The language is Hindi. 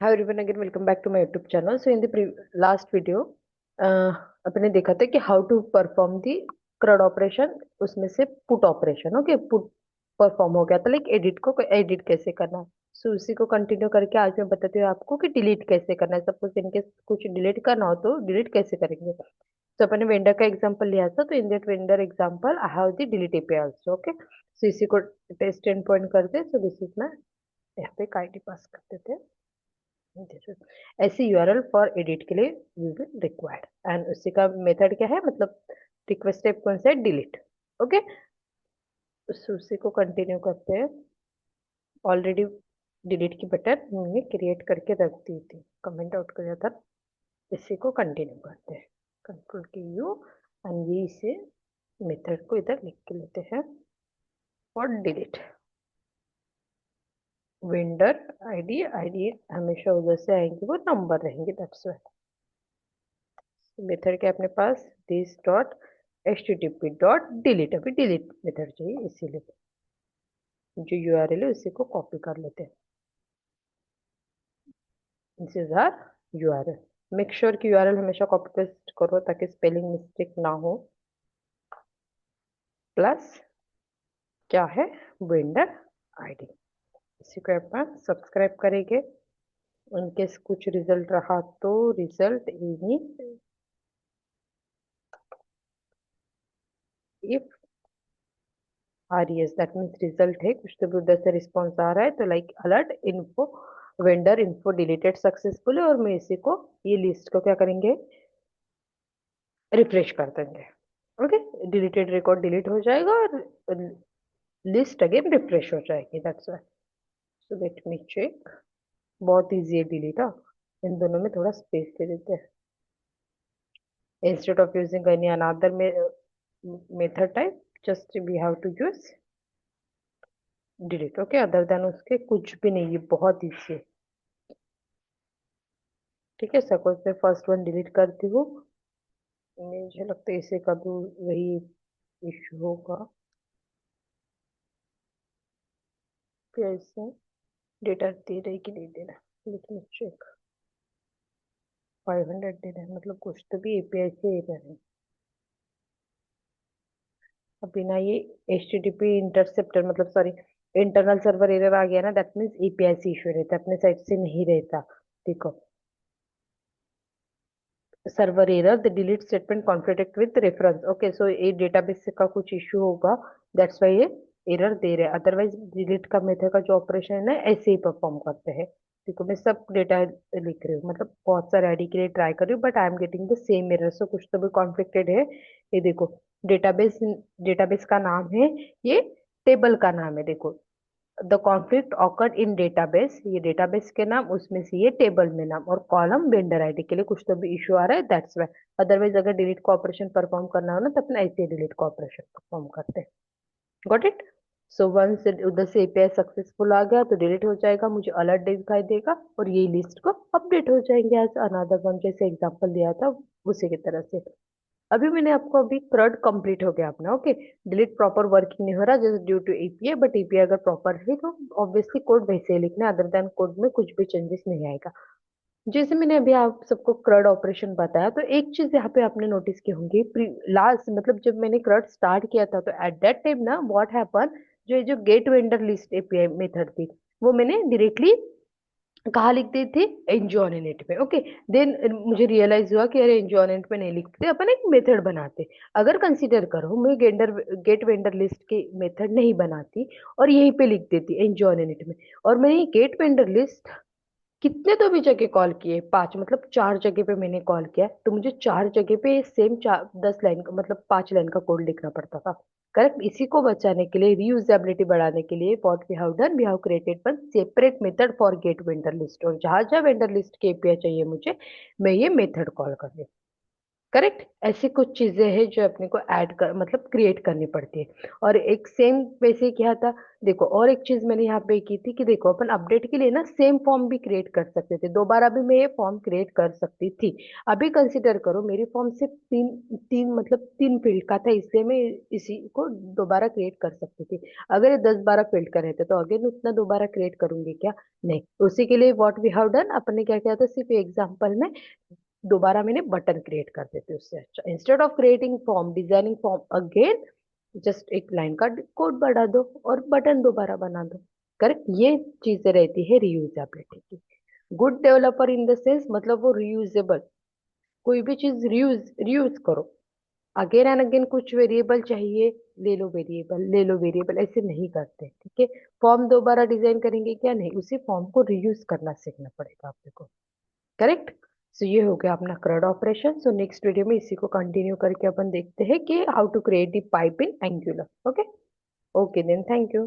Hi everyone, again welcome back to my YouTube channel. So in the last video अपने देखा था कि how to perform the CRUD operation, उसमें से put operation. Okay, put perform हो गया था, लाइक एडिट को एडिट कैसे करना है। सो उसी को कंटिन्यू करके आज मैं बताती हूँ आपको कि डिलीट कैसे करना है। सपोज इनके कुछ डिलीट करना हो तो डिलीट कैसे करेंगे। तो अपने वेंडर का एग्जांपल लिया था, तो in that vendor example I have the delete API also. Okay, so इसी को टेस्ट एंड पॉइंट करते। सो दिस इज मैं यहाँ पे आईडी पास करते थे। ऐसी यूआरएल फॉर एडिट के लिए वी विल रिक्वायर्ड, एंड उसी का मेथड क्या है, मतलब रिक्वेस्ट स्टेप कौन सा है, डिलीट। ओके, उसी को कंटिन्यू करते हैं। ऑलरेडी डिलीट की बटन मैंने क्रिएट करके रख दी थी, कमेंट आउट कर था। इसी को कंटिन्यू करते हैं, कंट्रोल की यू, एंड ये इसे मेथड को इधर लिख के लेते हैं और डिलीट। वेंडर आईडी आईडी हमेशा उधर से आएंगे, वो नंबर रहेंगे, दैट्स व्हाई मेथड के अपने पास this dot http dot delete, अभी डिलीट मेथड चाहिए, इसीलिए जो यूआरएल है उसी को कॉपी कर लेते हैं। This is our URL. Make sure कि यूआरएल हमेशा कॉपी पेस्ट करो ताकि स्पेलिंग मिस्टेक ना हो। प्लस क्या है, वेंडर आईडी। इसी को अपन सब्सक्राइब करेंगे। उनके कुछ रिजल्ट रहा तो result if RES, that means result है, कुछ तो भी उधर से रिस्पॉन्स आ रहा है, तो like alert info vendor info deleted successfully, और मैं इसी को ये लिस्ट को क्या करेंगे, रिफ्रेश कर देंगे। ओके, डिलीटेड रिकॉर्ड डिलीट हो जाएगा और लिस्ट अगेन रिफ्रेश हो जाएगी, that's why. So let me check. बहुत इजी है डिलीट। हाँ, इन दोनों में थोड़ा स्पेस दे देते हैं। Instead of using any another method type, just we have to use delete. Okay, other than उसके कुछ भी नहीं, ये बहुत इजी है। ठीक है, सपोज मैं फर्स्ट वन डिलीट करती हूँ। मुझे लगता है इसे कभी वही इशू होगा। कैसे डेटा दे रही कि नहीं दे रहा, लेकिन चेक 500 दे रहा है, मतलब कुछ तो भी एपीआई से एरर है। अब बिना ये HTTP इंटरसेप्टर, मतलब सॉरी, इंटरनल सर्वर एरर आ गया ना, दैट मीन्स एपीआई से इशू रहता है, अपने साइड से नहीं रहता। देखो, server error, the delete statement conflict with reference. Okay, so ये डेटाबेस का कुछ इशू होगा, दैट्स वाई ये एरर दे रहे हैं। अदरवाइज डिलीट का मेथड का जो ऑपरेशन है ना, ऐसे ही परफॉर्म करते हैं। देखो, मैं सब डेटा लिख रही हूँ, मतलब बहुत सारे आईडी के लिए ट्राई कर रही हूँ, but I am getting the same error, so कुछ तो भी कॉन्फ्लिक्टेड है। ये देखो, डेटाबेस डेटाबेस का नाम है, ये टेबल का नाम है। देखो, the conflict occurred in database, ये डेटाबेस के नाम, उसमें से ये टेबल में नाम, और कॉलम वेंडर आईडी के लिए कुछ तो भी इशू आ रहा है, दैट्स वाई। अदरवाइज अगर डिलीट का ऑपरेशन परफॉर्म करना हो ना, तो अपना ऐसे डिलीट का ऑपरेशन परफॉर्म करते हैं। Got it. सो वंस उधर से एपीआई सक्सेसफुल आ गया तो डिलीट हो जाएगा, मुझे अलर्ट दिखाई देगा, और ये लिस्ट को अपडेट हो जाएंगे एज अनदर वन, जैसे एग्जांपल दिया था उसी की तरह से। अभी मैंने आपको अभी क्रड कंप्लीट हो गया अपना। ओके, डिलीट प्रॉपर वर्किंग नहीं हो रहा जैसे due to API, but API अगर प्रॉपर है तो ऑब्वियसली कोड वैसे ही लिखना है, अदर देन कोड में कुछ भी चेंजेस नहीं आएगा। जैसे मैंने अभी आप सबको क्रड ऑपरेशन बताया, तो एक चीज यहाँ पे आपने नोटिस की होंगी, लास्ट मतलब जब मैंने क्रड स्टार्ट किया था, तो एट दैट टाइम ना व्हाट हैपन, जो जो get vendor list API method थी, वो मैंने डायरेक्टली कहाँ लिख दी थी, एंजॉयनेट में। ओके, देन मुझे रियलाइज हुआ कि अरे एंजॉयनेट में नहीं लिखते, अपन एक मेथड बनाते। अगर कंसीडर करो मैं गेट वेंडर लिस्ट की मेथड नहीं बनाती और यहीं पे लिख देती एंजॉयनेट में, और मैंने गेट वेंडर लिस्ट कितने तो भी जगह कॉल किए, 5 मतलब 4 जगह पे मैंने कॉल किया, तो मुझे 4 जगह पे सेम 10 लाइन का मतलब 5 लाइन का कोड लिखना पड़ता था। करेक्ट, इसी को बचाने के लिए, रीयूजेबिलिटी बढ़ाने के लिए, what we have done, we have created one separate method for get vendor list, और जहां जहां वेंडर लिस्ट के एपीआई चाहिए मुझे, मैं ये मेथड कॉल कर रही हूँ। करेक्ट। ऐसी कुछ चीजें हैं जो अपने को ऐड कर मतलब क्रिएट करनी पड़ती है। और एक सेम वैसे क्या था, देखो और एक चीज मैंने यहाँ पे की थी कि देखो अपन अपडेट के लिए ना सेम फॉर्म भी क्रिएट कर सकते थे, दोबारा भी मैं ये फॉर्म क्रिएट कर सकती थी। अभी कंसिडर करो मेरी फॉर्म सिर्फ तीन तीन मतलब 3 फील्ड का था, इसलिए मैं इसी को दोबारा क्रिएट कर सकती थी। अगर ये 10-12 फील्ड का रहते तो अगेन उतना दोबारा क्रिएट करूंगी क्या? नहीं। उसी के लिए व्हाट वी हैव डन, अपन ने क्या किया था, सिर्फ एग्जाम्पल में दोबारा मैंने बटन क्रिएट कर देते उससे अच्छा, instead of creating form designing form again, just एक लाइन का कोड बढ़ा दो और बटन दोबारा बना दो। करेक्ट, ये चीजें रहती है रीयूजेबिलिटी की। Good developer in the sense मतलब वो रीयूजेबल, कोई भी चीज रीयूज रीयूज करो। अगेन एंड अगेन कुछ वेरिएबल चाहिए, ले लो वेरिएबल, ले लो वेरिएबल, ऐसे नहीं करते, ठीक है। फॉर्म दोबारा डिजाइन करेंगे क्या? नहीं, उसी फॉर्म को रीयूज करना सीखना पड़ेगा आपको। करेक्ट। सो ये हो गया अपना CRUD operation. So next video में इसी को कंटिन्यू करके अपन देखते हैं कि how to create the pipe in Angular. Okay. Okay then, thank you.